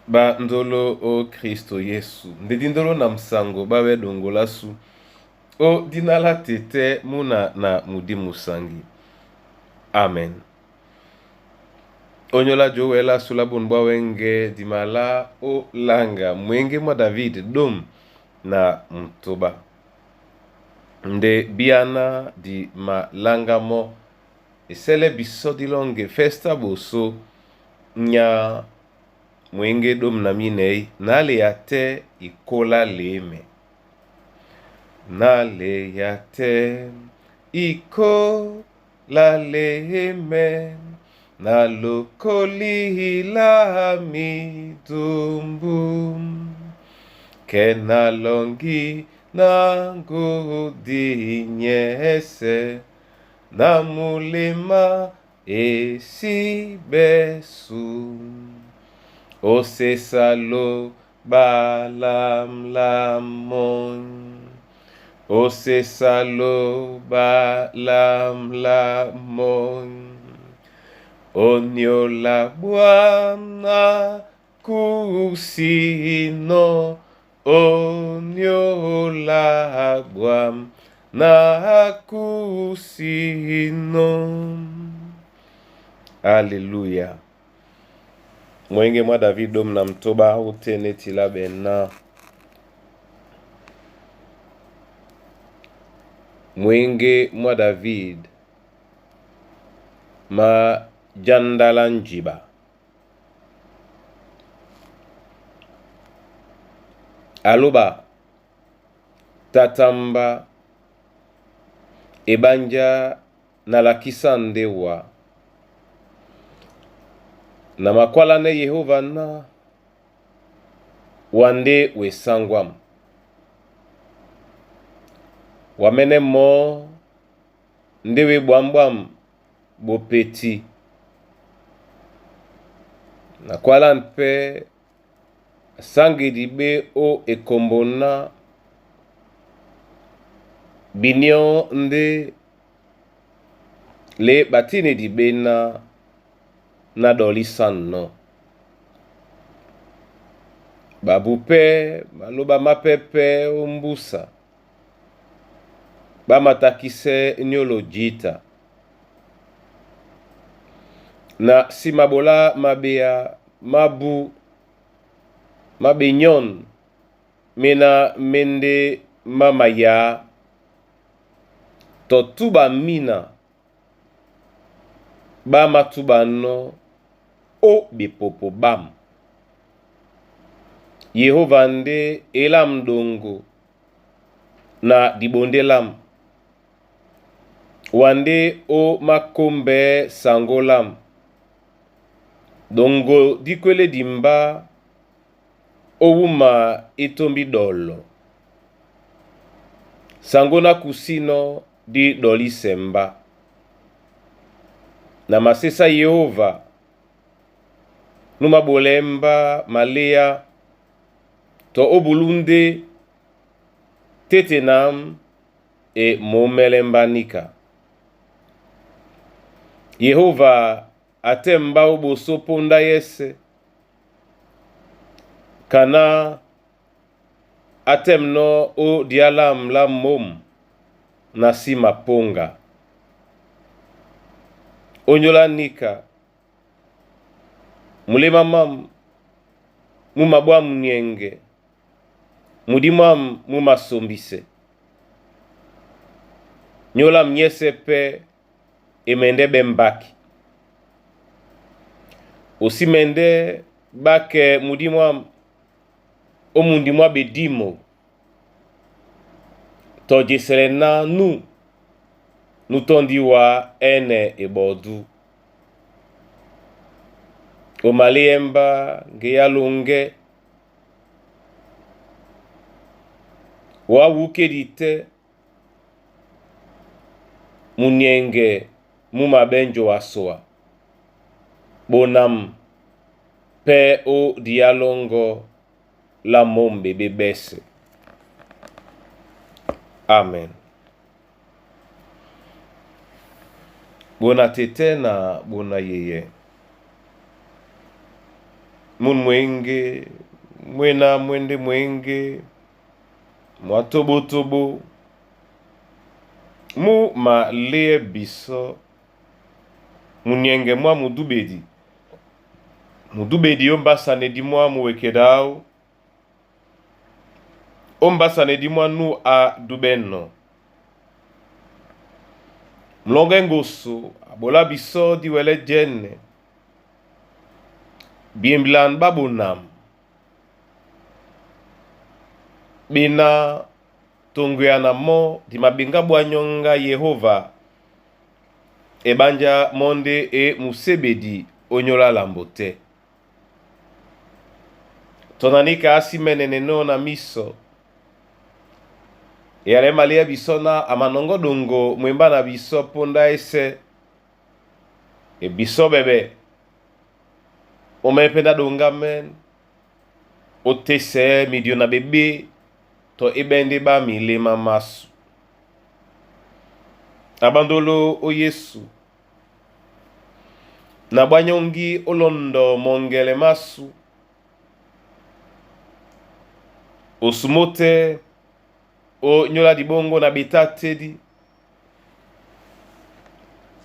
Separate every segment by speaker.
Speaker 1: Ba ndolo o Kristo Yesu ndedi ndolo na msango bawe dongola su o dinala tete muna na mudi musangi. Amen. Onyola jowela sulabun bawenge dimala o langa mwenge mwa David dom na mtoba nde biana di ma langa mo isele biso dilonge festa boso nya mwenge dom na minei nale yate ikola leme nale yate ikola leme na lokoli la midumbu kena longi na ngudi nyese na mulima esi besu osesalo balamlamon osesalo balamlamon onyola Bwana kusino onyola Bwana kusino. Haleluya. Mwenge mwa David dom na mtoba utene tila bena. Mwenge mwa David ma jandala njiba. Aluba tatamba ebanja na lakisa ndewa na makwala ne Yehova na wande wesangwam wamene mo ndewe bwambwam bopeti na kwala npe sangi dibe o ekombona binyo nde le batine dibe na dolisan no babupe maloba mapepe ombusa bamatakise nyolo jita na simabola mabea mabu mabenyon mena mende mamaya totuba mina ba matuba no o bipopo bam Yehova nde elam dongo na dibondelam wande o makombe sangolam dongo dikwele dimba owuma itombi dolo sangona kusino di doli semba na masesa Yehova numa bolemba malea to obulunde tetenam e momelemba nika Yehova atemba oboso ponda yese kana atemno o dialam la mom na sima ponga onyola nika mulema mam mumabwa mnyenge mudimam mumasombise nyola mnyese pe emende bembaki osimende bake mudimam omundimwa bedimo tojeselena nutondiwa ene ebodu omaliemba ngeyalunge wawukedite munyenge mumabenjo wasoa bonam pe o dialongo la mombe bebese. Amen. Bona tete na bona yeye. mun mwenge mwena mwende mwenge mwatobo mu ma lie biso munyenge mwa mudubedi yombasane di mwa muwekedao ombasane di mwa nu a dubeno mlonge ngoso abola biso di wele jene biemblan babonam bina tonguyana mo di mabenga bwanyonga Yehova ebanja monde e musebedi onyola lambote tonanika asimenene no na miso yale malia bisona amanongo dongo mwemba na biso ponda ese e biso bebe omependa donga men otese midio na bebe to ibende ba milema masu abandolo o Yesu na banyongi olondo mongele masu osumote o nyola dibongo na betatedi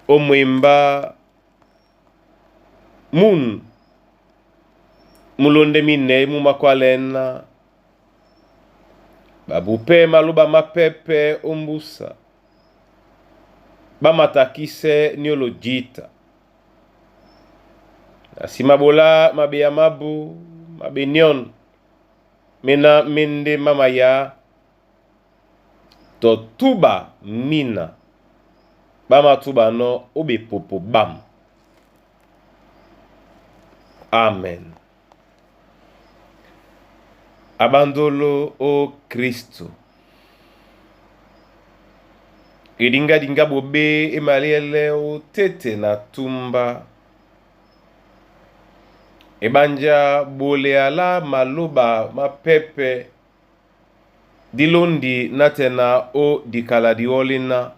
Speaker 1: o mwemba mulonde mine mumakwalena babupe maluba mapepe ombusa bamatakise niolojita asimabola mabeya mabu mabenyon mena mende mamaya to tuba mina bama tuba no obe popo bam. Amen. Abandolo o Kristo dinga bobe emaliele o tete na tumba ebanja bole ala maloba mapepe dilondi natena o dikala diolina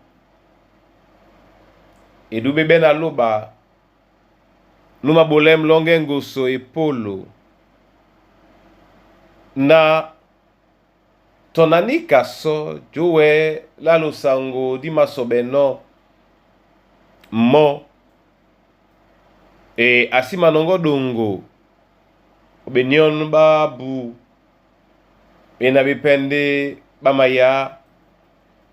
Speaker 1: edubebe na loba numa bolem longe ngoso epolo na tonanika so jowe lalo sango di masobeno mo e asima nongo dongo obenyon babu ena bipende bamaya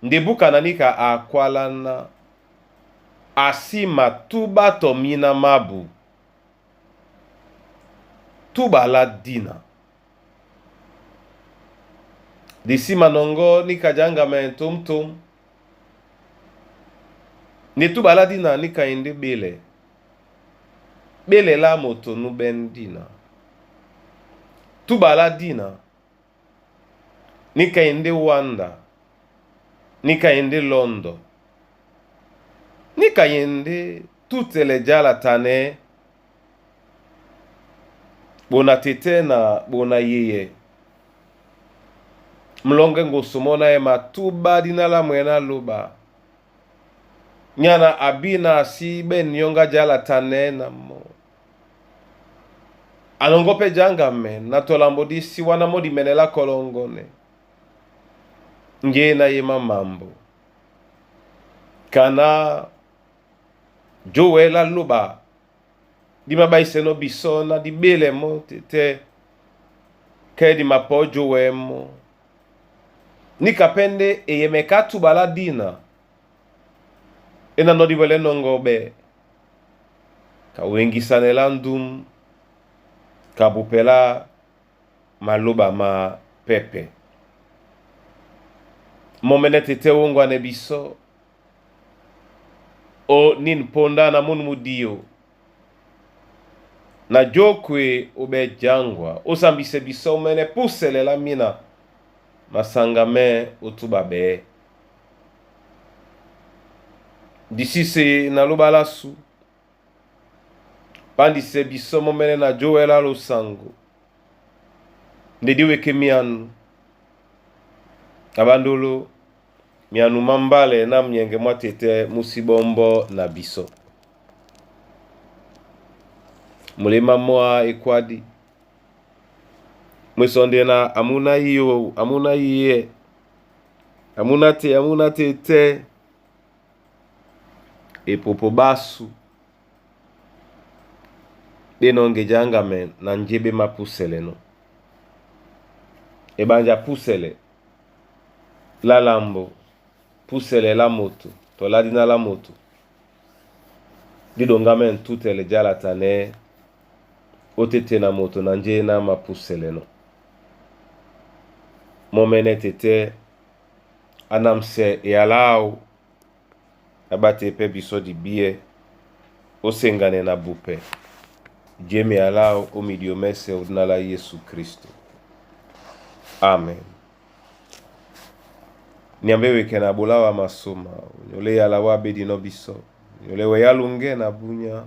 Speaker 1: ndebuka nanika akwalana asima tuba tomina mabu tuba la dina disi manongo nika janga men tum ni tuba la dina nika inde bele la moto nu ben dina tuba la dina nika inde Wanda nika inde Londo nika inde tutele jala tane bona tete na bona yeye mlonge ngosomona ema tuba dina la mwena luba nyana abina si ben yonga jala tane na mo anongope janga men na tolambo si wana modi menela kolongone nge na yema mambo kana joela luba di mabaise no bisona di bele mo tete ke di mapojo wemo nikapende eyemeka tubala dina ena no di wele nongobe ka wengi sanela ndum kabupela maluba ma pepe momene tete wongwa ne biso o nin ponda na mun mudio na jokwe ube jangwa osambise biso mene pusele la mina masangame utubabe disise na lubalasu pandise biso momene na joela lo sango ndediwe ke mianu abandolo mianu mambale na mnyenge mwatete musibombo na biso mulema mwa ekwadi Mwesonde na amuna iyo, amuna iye, amuna tete, popo basu, denonge janga men, na njebe mapusele no. Banja pusele, la lambo, pusele la moto, to la dina la moto. Didonga men tutele jala tane, otete na moto na nje na mapusele no. Momene tete, anamse alao, abate pe biso di biye, osengane na bupe. Jemi alao omidiomese udnala Yesu Kristo. Amen. Niambewe kena bulawa masoma, nyole ya lawa bedi no biso, nyole we yalunge na bunya,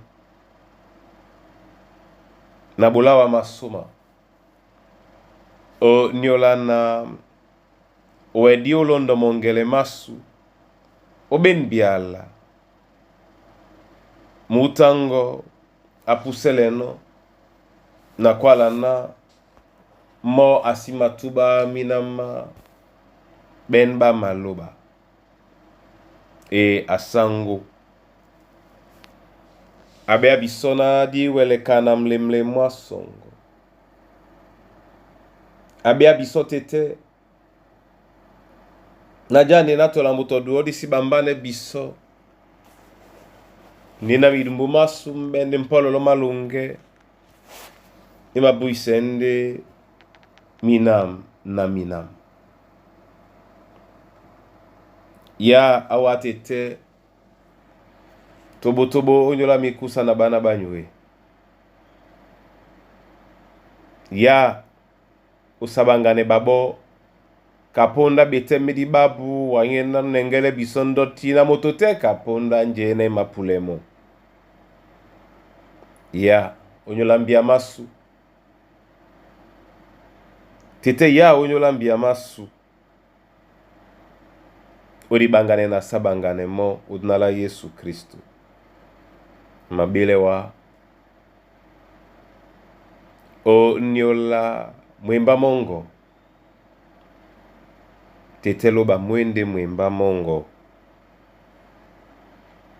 Speaker 1: na bulawa masoma. O nyola na wedi olondo mongele masu, o ben biala, mutango apuseleno, na kwala na mo asimatuba minama benba maloba asango abe abisona di welekana mlemle mwasongo abe abisotete najani natola mutodu odi sibambane biso nina midumbu masu mbende mpolo lo malunge ima buisende minam na minam ya awatete tobo onyola mikusa na bana banywe ya usabangane babo kaponda betemedi babu wanyena nengele bisondo tina motote kaponda njene mapulemo ya onyola mbia masu tete ya onyola mbia masu ori bangane na sabangane mo udnala Yesu Kristo mabile wa o nyola mwemba mongo tete loba mwende mwemba mongo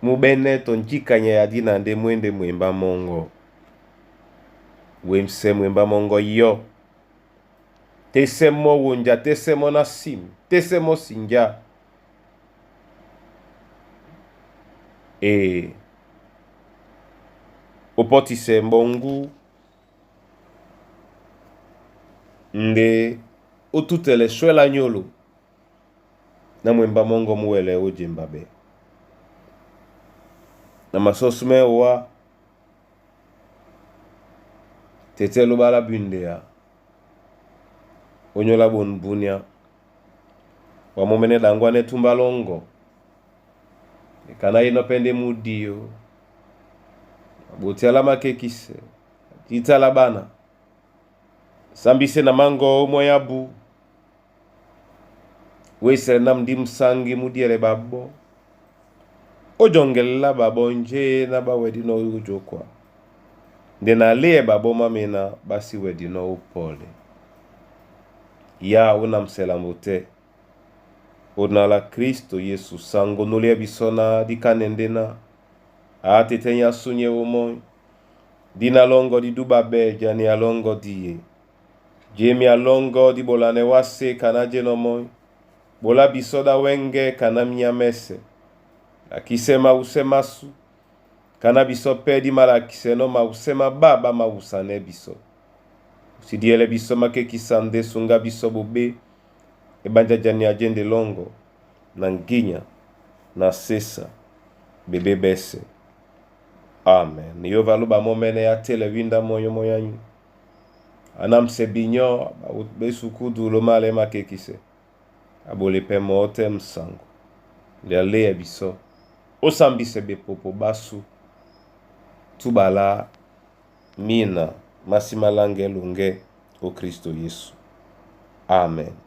Speaker 1: mubene tonjikanya ya dina nde mwende mwemba mongo wemse mwemba mongo yo tesemo wonja tesemo nasim tesemo sinja opotise mbongu nde otutele shwela nyolo na mwemba mongo muwele ojimbabe na masosume wa tete lubala bundea onyola bonbunya wa momene dangwane tumbalongo kana ino pende mudio botiala makekise titala bana sambise na mango moyabu wese namdi msangi mudiele babo ojongela babo nje na bawedino ujokwa ndena lie babo mamena basi wedino upole ya unamsela mbote onala Kristo Yesu sango nulia bisona dikanendena atitenya sunye umoy dina longo di dubabe jani alongo diye jemi alongo di bolane wase kanaje no moy bola bisoda wenge kana mnyamese akisema usema su kana biso pedi mala kiseno ma usema baba ma usane biso usidiele biso make kisande sunga biso bobe ebanja jani ajende longo na nginya na sesa bebe bese. Amen. Niyo valuba momene ya tele winda moyo moyanyu. Anamse binyo besukudu lo male makekise. Abole pe mote msango. Liale ebiso. Osambise be popo basu. Tubala mina masimalange lunge o Kristo Yesu. Amen.